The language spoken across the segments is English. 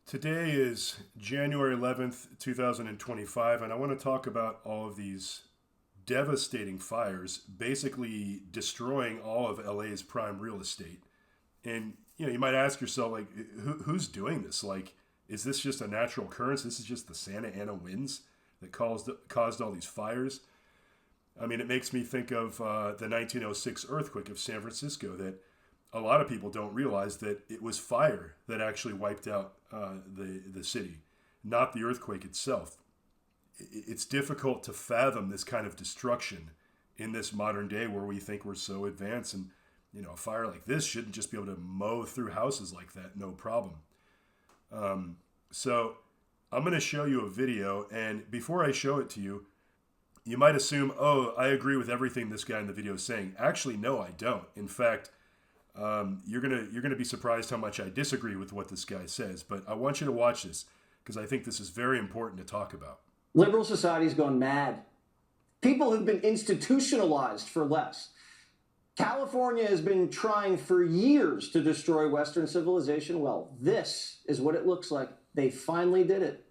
Today is January 11th, 2025, and I want to talk about all of these devastating fires, basically destroying all of LA's prime real estate. And you might ask yourself, like, who's doing this? Like, is this just a natural occurrence? This is just the Santa Ana winds that caused all these fires. I mean, it makes me think of the 1906 earthquake of San Francisco that a lot of people don't realize that it was fire that actually wiped out the city, not the earthquake itself. It's difficult to fathom this kind of destruction in this modern day where we think we're so advanced, and a fire like this shouldn't just be able to mow through houses like that, no problem. So I'm going to show you a video, and before I show it to you, you might assume, oh, I agree with everything this guy in the video is saying. Actually, no, I don't. In fact, you're gonna be surprised how much I disagree with what this guy says. But I want you to watch this because I think this is very important to talk about. Liberal society's gone mad. People have been institutionalized for less. California has been trying for years to destroy Western civilization. Well, this is what it looks like. They finally did it.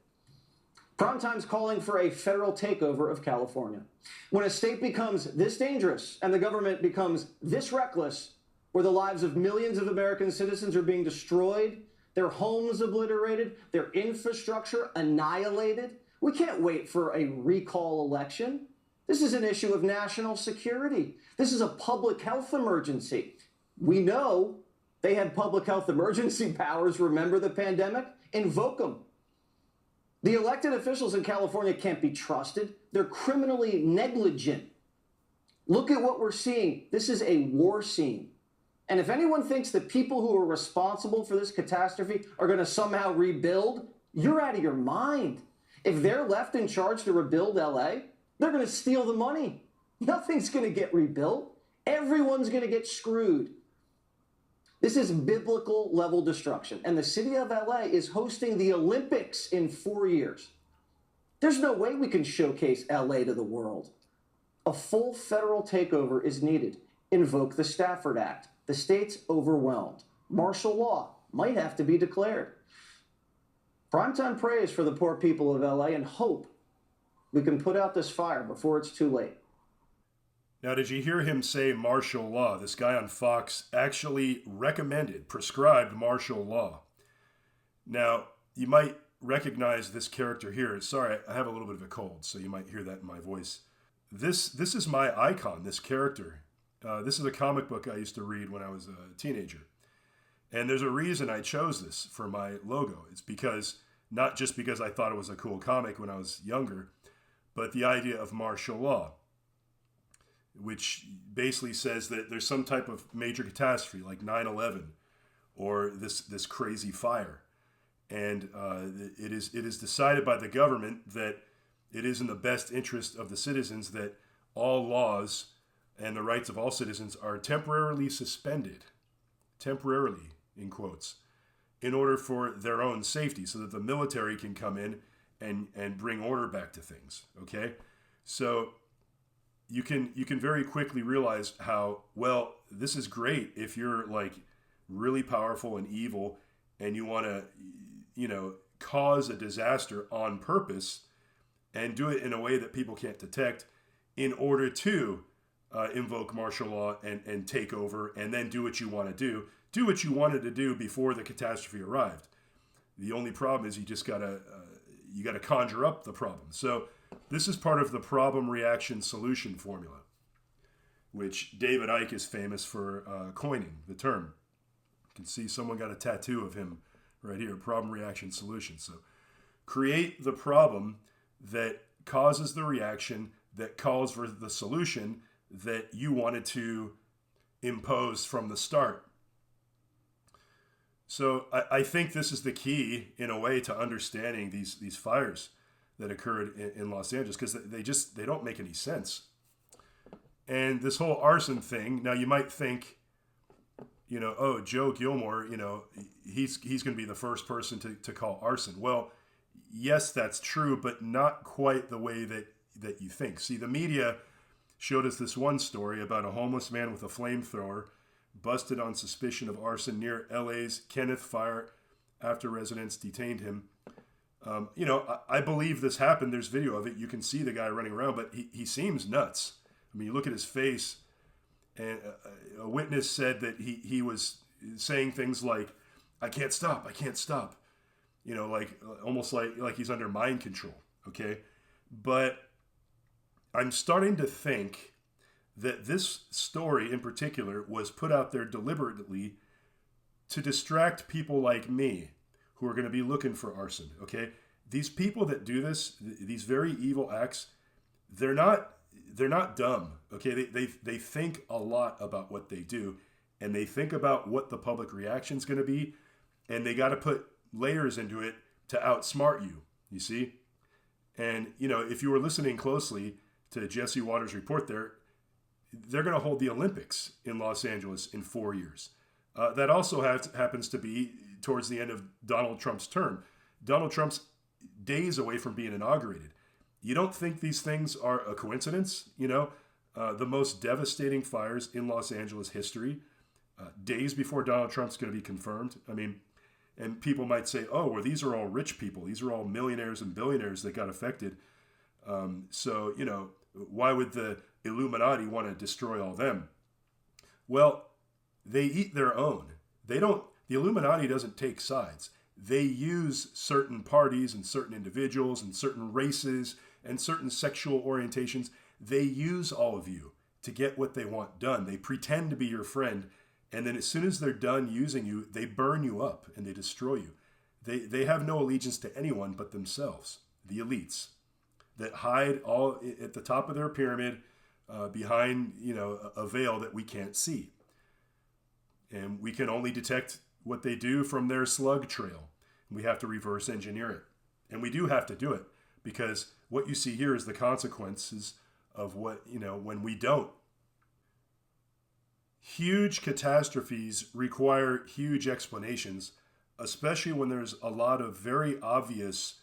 Primetime is calling for a federal takeover of California. When a state becomes this dangerous and the government becomes this reckless, where the lives of millions of American citizens are being destroyed, their homes obliterated, their infrastructure annihilated, we can't wait for a recall election. This is an issue of national security. This is a public health emergency. We know they had public health emergency powers. Remember the pandemic? Invoke them. The elected officials in California can't be trusted. They're criminally negligent. Look at what we're seeing. This is a war scene. And if anyone thinks that people who are responsible for this catastrophe are going to somehow rebuild, you're out of your mind. If they're left in charge to rebuild LA, they're going to steal the money. Nothing's going to get rebuilt. Everyone's going to get screwed. This is biblical level destruction. And the city of LA is hosting the Olympics in 4 years. There's no way we can showcase LA to the world. A full federal takeover is needed. Invoke the Stafford Act. The state's overwhelmed. Martial law might have to be declared. Primetime prays for the poor people of LA and hope we can put out this fire before it's too late. Now, did you hear him say martial law? This guy on Fox actually prescribed martial law. Now, you might recognize this character here. Sorry, I have a little bit of a cold, so you might hear that in my voice. This is my icon, this character. This is a comic book I used to read when I was a teenager. And there's a reason I chose this for my logo. It's not just because I thought it was a cool comic when I was younger, but the idea of martial law, which basically says that there's some type of major catastrophe like 9/11 or this crazy fire. And it is decided by the government that it is in the best interest of the citizens that all laws and the rights of all citizens are temporarily suspended, temporarily in quotes, in order for their own safety, so that the military can come in and bring order back to things. Okay, so you can very quickly realize how, well, this is great if you're like really powerful and evil and you want to cause a disaster on purpose and do it in a way that people can't detect in order to invoke martial law and take over and then do what you want to do what you wanted to do before the catastrophe arrived. The only problem is you just gotta conjure up the problem. So this is part of the problem reaction solution formula, which David Icke is famous for coining the term. You can see someone got a tattoo of him right here, problem reaction solution. So create the problem that causes the reaction that calls for the solution that you wanted to impose from the start. So I think this is the key, in a way, to understanding these fires that occurred in Los Angeles, because they don't make any sense. And this whole arson thing, now you might think, oh, Joe Gilmore, he's going to be the first person to call arson. Well, yes, that's true, but not quite the way that you think. See, the media showed us this one story about a homeless man with a flamethrower busted on suspicion of arson near LA's Kenneth after residents detained him. I believe this happened. There's video of it. You can see the guy running around, but he seems nuts. I mean, you look at his face, and a witness said that he was saying things like, I can't stop, like almost like he's under mind control, okay? But I'm starting to think that this story in particular was put out there deliberately to distract people like me who are going to be looking for arson, okay? These people that do this, these very evil acts, they're not dumb, okay? They think a lot about what they do, and they think about what the public reaction is going to be, and they got to put layers into it to outsmart you, you see? And, if you were listening closely to Jesse Waters' report there, they're going to hold the Olympics in Los Angeles in 4 years. That also happens to be towards the end of Donald Trump's term. Donald Trump's days away from being inaugurated. You don't think these things are a coincidence? The most devastating fires in Los Angeles history, days before Donald Trump's going to be confirmed. I mean, and people might say, oh, well, these are all rich people. These are all millionaires and billionaires that got affected. So, why would the Illuminati want to destroy all them? Well, they eat their own. The Illuminati doesn't take sides. They use certain parties and certain individuals and certain races and certain sexual orientations. They use all of you to get what they want done. They pretend to be your friend, and then as soon as they're done using you, they burn you up and they destroy you. They have no allegiance to anyone but themselves, the elites, that hide all at the top of their pyramid behind a veil that we can't see. And we can only detect what they do from their slug trail. We have to reverse engineer it. And we do have to do it, because what you see here is the consequences of what, when we don't. Huge catastrophes require huge explanations, especially when there's a lot of very obvious,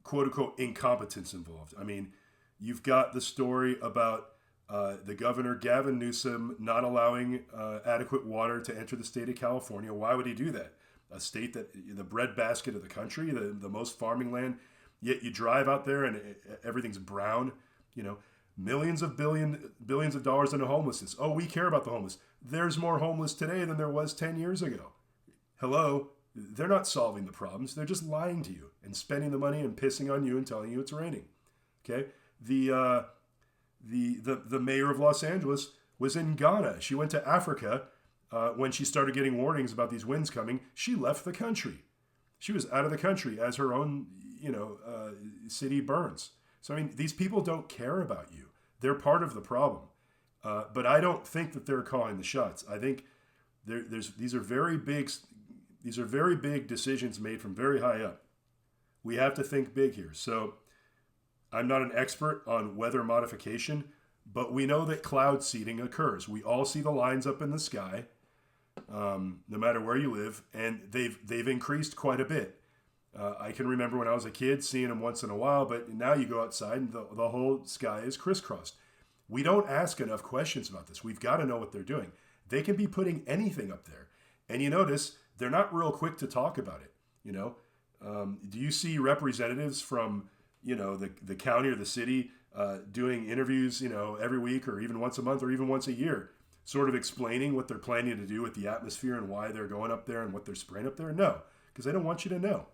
quote unquote, incompetence involved. I mean, you've got the story about the governor, Gavin Newsom, not allowing adequate water to enter the state of California. Why would he do that? A state that the breadbasket of the country, the most farming land, yet you drive out there and everything's brown, millions of billions of dollars into homelessness. Oh, we care about the homeless. There's more homeless today than there was 10 years ago. Hello? They're not solving the problems. They're just lying to you and spending the money and pissing on you and telling you it's raining. Okay? The mayor of Los Angeles was in Ghana. She went to Africa when she started getting warnings about these winds coming. She left the country. She was out of the country as her own, city burns. So, I mean, these people don't care about you. They're part of the problem. But I don't think that they're calling the shots. I think these are very big decisions made from very high up. We have to think big here. So I'm not an expert on weather modification, but we know that cloud seeding occurs. We all see the lines up in the sky, no matter where you live, and they've increased quite a bit. I can remember when I was a kid seeing them once in a while, but now you go outside and the whole sky is crisscrossed. We don't ask enough questions about this. We've got to know what they're doing. They can be putting anything up there. And you notice they're not real quick to talk about it. Do you see representatives from, the county or the city doing interviews, every week or even once a month or even once a year, sort of explaining what they're planning to do with the atmosphere and why they're going up there and what they're spraying up there? No, because they don't want you to know.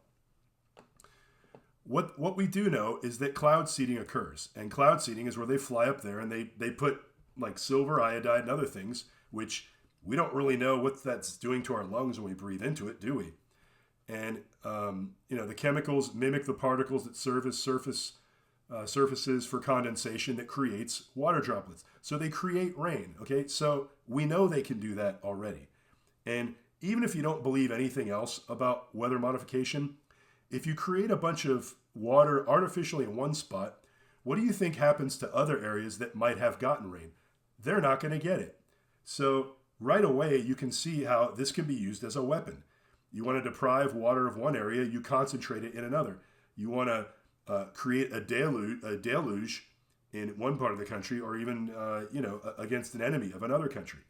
What we do know is that cloud seeding occurs, and cloud seeding is where they fly up there and they put like silver, iodide, and other things, which we don't really know what that's doing to our lungs when we breathe into it, do we? And the chemicals mimic the particles that serve as surfaces for condensation that creates water droplets. So they create rain. Okay, so we know they can do that already. And even if you don't believe anything else about weather modification, if you create a bunch of water artificially in one spot, what do you think happens to other areas that might have gotten rain? They're not going to get it. So right away, you can see how this can be used as a weapon. You want to deprive water of one area, you concentrate it in another. You want to create a deluge in one part of the country, or even against an enemy of another country.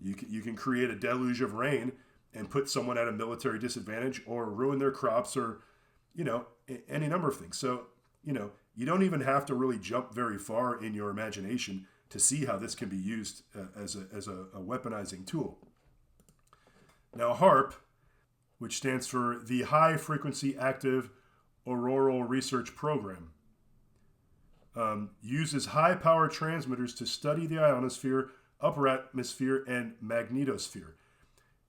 You can create a deluge of rain and put someone at a military disadvantage or ruin their crops or, any number of things. So, you don't even have to really jump very far in your imagination to see how this can be used as a weaponizing tool. Now, HAARP, which stands for the High Frequency Active Auroral Research Program, uses high-power transmitters to study the ionosphere, upper atmosphere, and magnetosphere.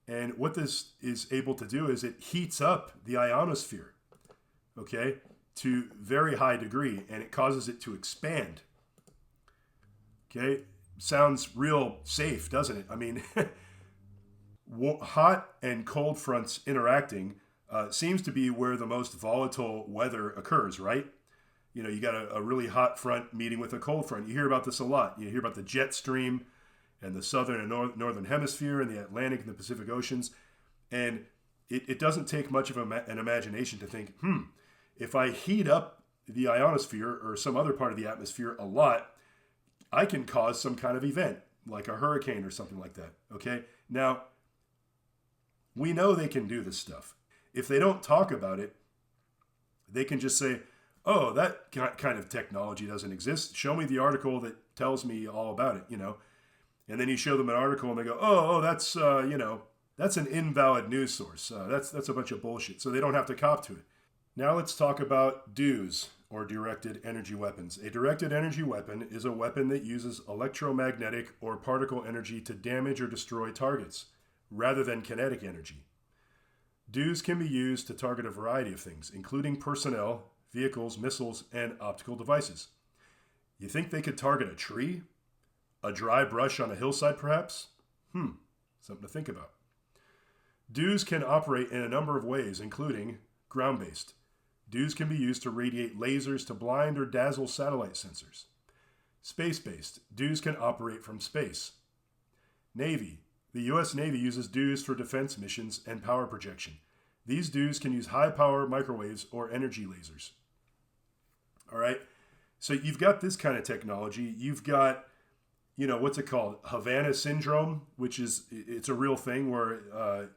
And what this is able to do is it heats up the ionosphere, okay, to very high degree, and it causes it to expand. Okay, sounds real safe, doesn't it? I mean, hot and cold fronts interacting seems to be where the most volatile weather occurs, right? You got a really hot front meeting with a cold front. You hear about this a lot. You hear about the jet stream and the southern and northern hemisphere and the Atlantic and the Pacific Oceans. And it doesn't take much of an imagination to think, if I heat up the ionosphere or some other part of the atmosphere a lot, I can cause some kind of event, like a hurricane or something like that, okay? Now, we know they can do this stuff. If they don't talk about it, they can just say, oh, that kind of technology doesn't exist. Show me the article that tells me all about it, And then you show them an article and they go, oh, that's, that's an invalid news source. That's a bunch of bullshit. So they don't have to cop to it. Now let's talk about DEWs, or directed energy weapons. A directed energy weapon is a weapon that uses electromagnetic or particle energy to damage or destroy targets, rather than kinetic energy. DEWs can be used to target a variety of things, including personnel, vehicles, missiles, and optical devices. You think they could target a tree? A dry brush on a hillside, perhaps? Something to think about. DEWs can operate in a number of ways, including ground-based. DEWs can be used to radiate lasers to blind or dazzle satellite sensors. Space-based. DEWs can operate from space. Navy. The U.S. Navy uses DEWs for defense missions and power projection. These DEWs can use high-power microwaves or energy lasers. All right? So you've got this kind of technology. You've got, what's it called? Havana syndrome, which is, it's a real thing where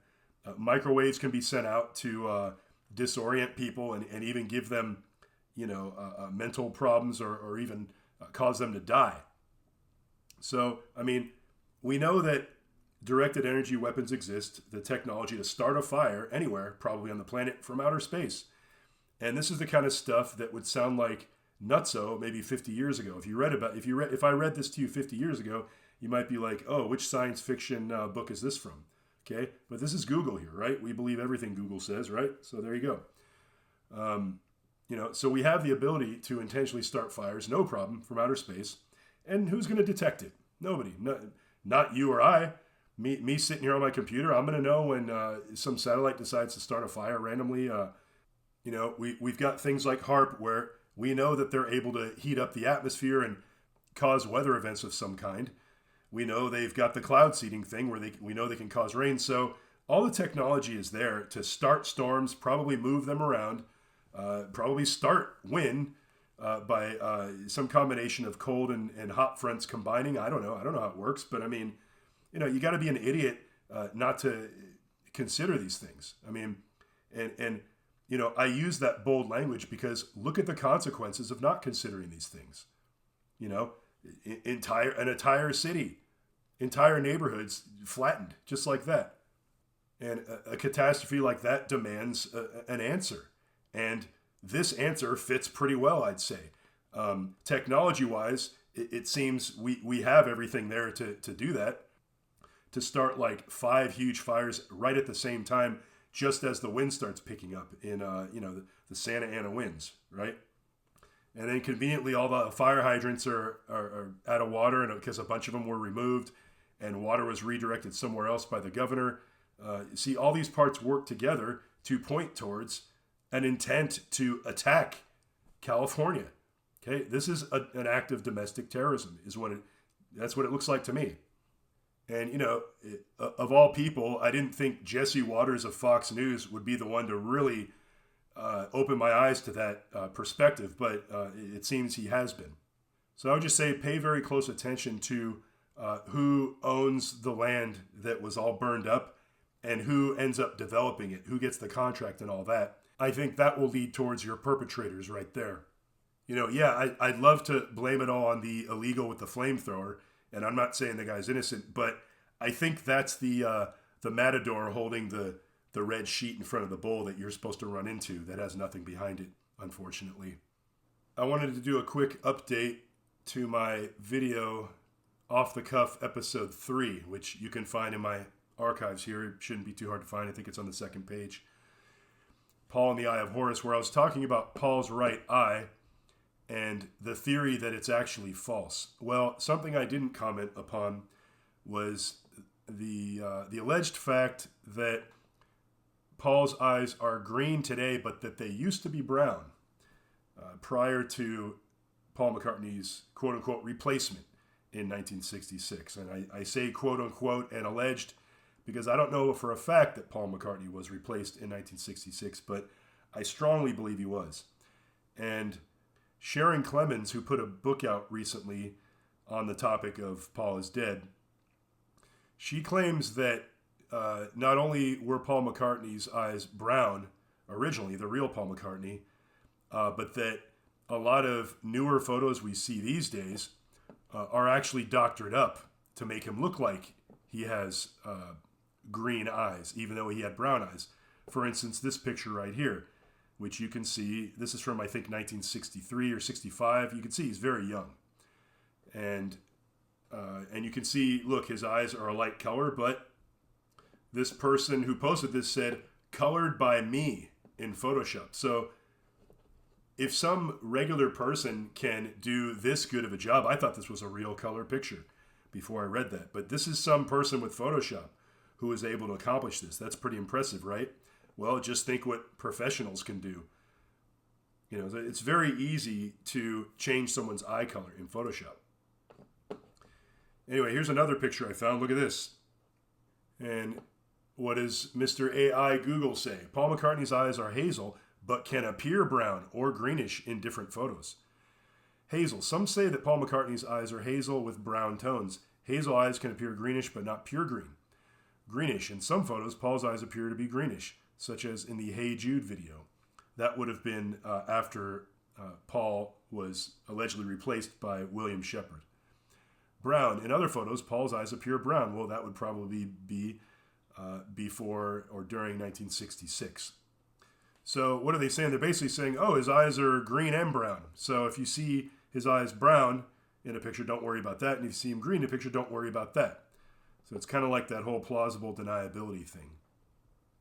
microwaves can be sent out to disorient people and even give them, mental problems or even cause them to die. So, I mean, we know that directed energy weapons exist, the technology to start a fire anywhere, probably on the planet, from outer space. And this is the kind of stuff that would sound like nutso maybe 50 years ago. If I read this to you 50 years ago, you might be like, oh, which science fiction book is this from? Okay, but this is Google here, right? We believe everything Google says, right? So there you go. So we have the ability to intentionally start fires, no problem, from outer space. And who's going to detect it? Nobody. Not you or I. Me sitting here on my computer, I'm going to know when some satellite decides to start a fire randomly. We've got things like HAARP where we know that they're able to heat up the atmosphere and cause weather events of some kind. We know they've got the cloud seeding thing where we know they can cause rain. So all the technology is there to start storms, probably move them around, probably start wind by some combination of cold and hot fronts combining. I don't know how it works, but I mean, you got to be an idiot not to consider these things. I mean, and I use that bold language because look at the consequences of not considering these things. An entire city, entire neighborhoods flattened just like that. And a catastrophe like that demands an answer. And this answer fits pretty well, I'd say. Technology-wise, it seems we have everything there to do that, to start like 5 huge fires right at the same time, just as the wind starts picking up in, the Santa Ana winds, right? And then conveniently, all the fire hydrants are out of water, and because a bunch of them were removed, and water was redirected somewhere else by the governor. See, all these parts work together to point towards an intent to attack California. Okay, this is an act of domestic terrorism, that's what it looks like to me. And of all people, I didn't think Jesse Waters of Fox News would be the one to really open my eyes to that perspective, but it seems he has been. So I would just say pay very close attention to who owns the land that was all burned up and who ends up developing it, who gets the contract and all that, I think that will lead towards your perpetrators right there. I'd love to blame it all on the illegal with the flamethrower, and I'm not saying the guy's innocent, but I think that's the matador holding the red sheet in front of the bull that you're supposed to run into that has nothing behind it, unfortunately. I wanted to do a quick update to my video Off the Cuff episode 3, which you can find in my archives here. It shouldn't be too hard to find. I think it's on the second page. Paul and the Eye of Horus, where I was talking about Paul's right eye and the theory that it's actually false. Well, something I didn't comment upon was the alleged fact that Paul's eyes are green today, but that they used to be brown prior to Paul McCartney's quote-unquote replacement in 1966. And I say quote-unquote and alleged because I don't know for a fact that Paul McCartney was replaced in 1966, but I strongly believe he was. And Sharon Clemens, who put a book out recently on the topic of Paul is dead, she claims that not only were Paul McCartney's eyes brown originally, the real Paul McCartney, but that a lot of newer photos we see these days are actually doctored up to make him look like he has green eyes, even though he had brown eyes. For instance, this picture right here, which you can see, this is from, I think, 1963 or 65. You can see he's very young. And you can see, look, his eyes are a light color, but this person who posted this said, colored by me in Photoshop. So if some regular person can do this good of a job, I thought this was a real color picture before I read that. But this is some person with Photoshop who is able to accomplish this. That's pretty impressive, right? Well, just think what professionals can do. It's very easy to change someone's eye color in Photoshop. Anyway, here's another picture I found. Look at this. And what does Mr. AI Google say? Paul McCartney's eyes are hazel, but can appear brown or greenish in different photos. Hazel. Some say that Paul McCartney's eyes are hazel with brown tones. Hazel eyes can appear greenish, but not pure green. Greenish. In some photos, Paul's eyes appear to be greenish, such as in the Hey Jude video. That would have been after Paul was allegedly replaced by William Shepard. Brown. In other photos, Paul's eyes appear brown. Well, that would probably be before or during 1966. So what are they saying? They're basically saying, oh, his eyes are green and brown. So if you see his eyes brown in a picture, don't worry about that. And if you see him green in a picture, don't worry about that. So it's kind of like that whole plausible deniability thing.